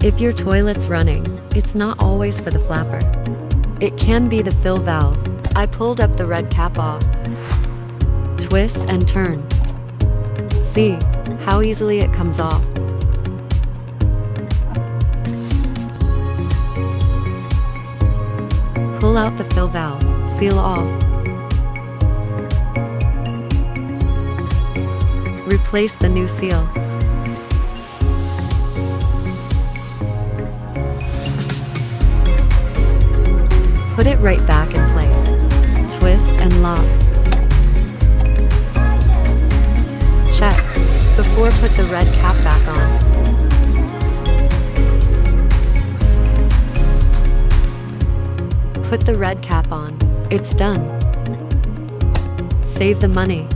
If your toilet's running, it's not always for the flapper. It can be the fill valve. I pulled up the red cap off. Twist and turn. See how easily it comes off. Pull out the fill valve, seal off. Replace the new seal. Put it right back in place. Twist and lock. Check before put the red cap back on. Put the red cap on. It's done. Save the money.